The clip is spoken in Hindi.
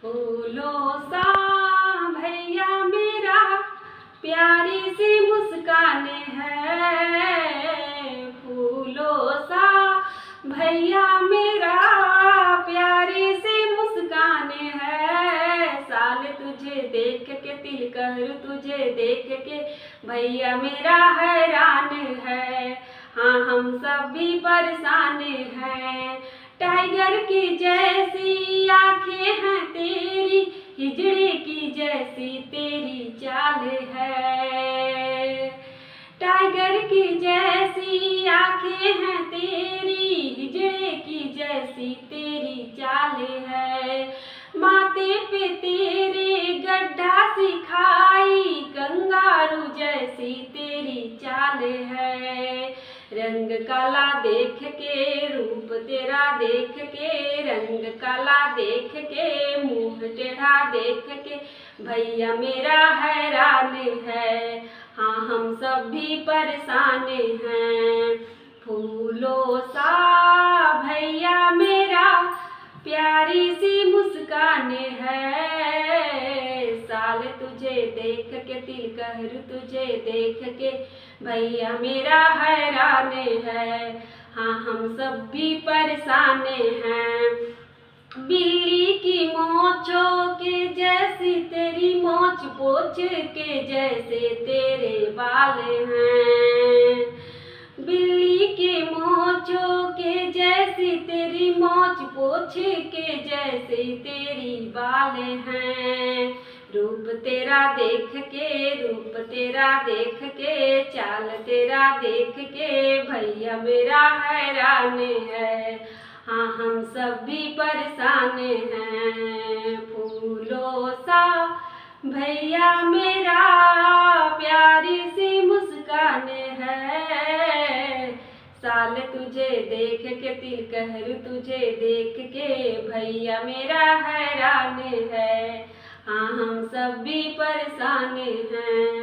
फूलों सा भैया मेरा प्यारी सी मुस्कान है। फूलों सा भैया मेरा प्यारी सी मुस्कान है। साल तुझे देख के तिलकर तुझे देख के भैया मेरा हैरान है। हाँ हम सब भी परेशान हैं। टाइगर की जैसी आंखें हैं तेरी, हिजड़े की जैसी तेरी चाल है। टाइगर की जैसी आंखें हैं तेरी, हिजड़े की जैसी तेरी चाल है। माथे पे तेरे गड्ढा सिखाई, कंगारू जैसी तेरी चाल है। रंग काला देख के रूप तेरा देख के, रंग काला देख के मुंह टेढ़ा देख के भैया मेरा हैरान है। हाँ हम सब भी परेशान हैं। फूलों सा भैया मेरा प्यारी सी मुस्कान है। साल तुझे देख के तिलकर तुझे देख के भैया मेरा हैरान है। हाँ हम सब भी परेशान हैं। बिल्ली की मोछों के जैसी तेरी मोछ, पोछ के जैसे तेरे बाल हैं। बिल्ली के मोछों के जैसी तेरी मोछ, पोछ के जैसे तेरी बाल हैं। रूप तेरा देख के रूप तेरा देख के, चाल तेरा देख के भैया मेरा हैरान है। हाँ हम सब भी परेशान हैं। फूलों सा भैया मेरा प्यारी सी मुस्कान है। साल तुझे देख के तिलकर तुझे देख के भैया मेरा हैरान है। हाँ हम सब भी परेशान हैं।